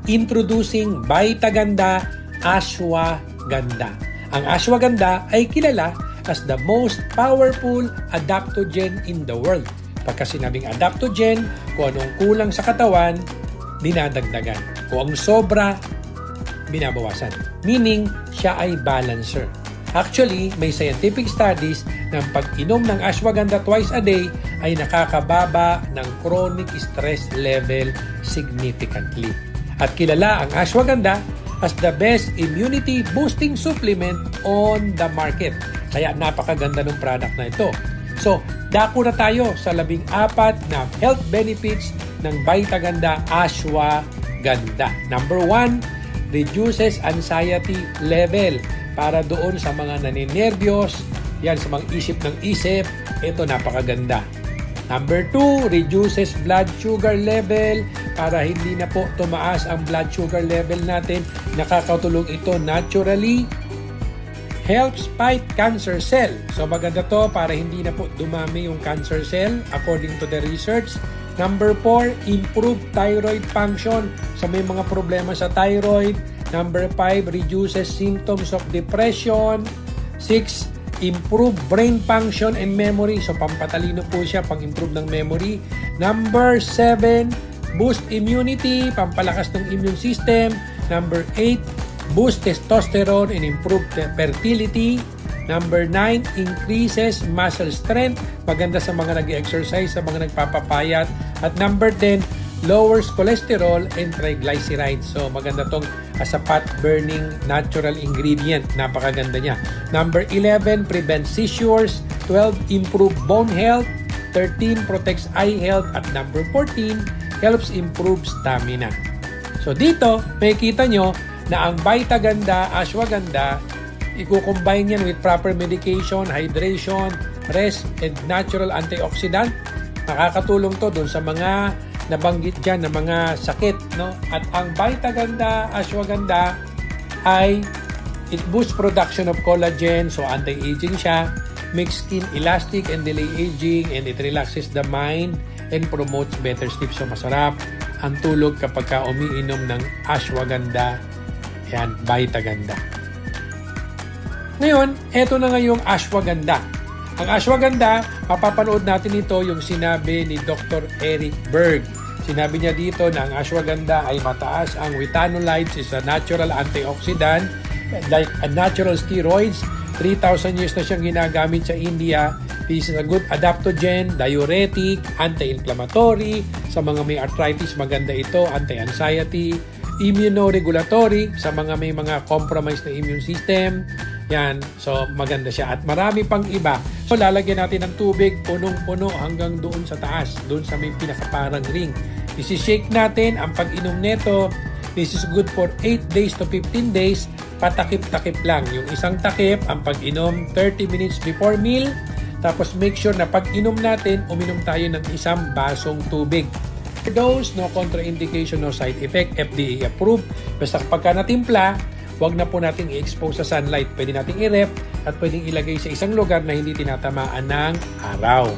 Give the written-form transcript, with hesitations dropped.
Introducing Vita-Ganda Ashwagandha. Ang ashwagandha ay kilala as the most powerful adaptogen in the world. Pagka sinabing adaptogen, kung anong kulang sa katawan, dinadagdagan. Kung ang sobra, binabawasan. Meaning, siya ay balancer. Actually, may scientific studies na pag-inom ng ashwagandha twice a day ay nakakababa ng chronic stress level significantly. At kilala ang ashwagandha as the best immunity boosting supplement on the market. Kaya napakaganda ng product na ito. So, dako na tayo sa 14 na health benefits ng Vita-Ganda Ashwagandha. Number 1, reduces anxiety level. Para doon sa mga naninervyos, yan sa mga isip ng isip, ito napakaganda. Number 2, reduces blood sugar level para hindi na po tumaas ang blood sugar level natin. Nakakatulong ito naturally. Helps fight cancer cell. So maganda to para hindi na po dumami yung cancer cell according to the research. Number 4, improve thyroid function. So may mga problema sa thyroid. Number 5, reduces symptoms of depression. 6, improve brain function and memory. So, pampatalino po siya, pang-improve ng memory. Number 7, boost immunity, pampalakas ng immune system. Number 8, boost testosterone and improve fertility. Number 9, increases muscle strength. Maganda sa mga nag-exercise, sa mga nagpapapayat. At number 10, lowers cholesterol and triglycerides. So, maganda tong as a fat-burning natural ingredient. Napakaganda niya. Number 11, prevents seizures. 12, improve bone health. 13, protects eye health. At number 14, helps improve stamina. So, dito, makikita nyo na ang Vita-Ganda Ashwagandha, i-combine yan with proper medication, hydration, rest, and natural antioxidant. Nakakatulong to dun sa mga nabanggit dyan ng mga sakit, no? At ang Vita-Ganda Ashwagandha ay it boosts production of collagen, so anti-aging siya, makes skin elastic and delay aging, and it relaxes the mind and promotes better sleep. So masarap ang tulog kapag ka umiinom ng ashwagandha. Yan, Vita-Ganda. Ngayon, eto na nga yung ashwagandha. Ang ashwagandha, mapapanood natin ito yung sinabi ni Dr. Eric Berg. Sinabi niya dito na ang ashwagandha ay mataas ang retinoids, is a natural antioxidant, like a natural steroids. 3,000 years na siyang ginagamit sa India. This is a good adaptogen, diuretic, anti-inflammatory. Sa mga may arthritis, maganda ito, anti-anxiety, immunoregulatory, sa mga may mga compromised na immune system. Yan, so maganda siya. At marami pang iba. So lalagyan natin ng tubig, punong-puno hanggang doon sa taas, doon sa may pinakaparang ring. Isi-shake natin ang pag-inom nito. This is good for 8 days to 15 days. Patakip-takip lang. Yung isang takip, ang pag-inom 30 minutes before meal. Tapos make sure na pag-inom natin, uminom tayo ng isang basong tubig. Dose, no contraindication, no side effect, FDA approved. Basta kapag natimpla, huwag na po nating i-expose sa sunlight. Pwede nating i-rep at pwedeng ilagay sa isang lugar na hindi tinatamaan ng araw.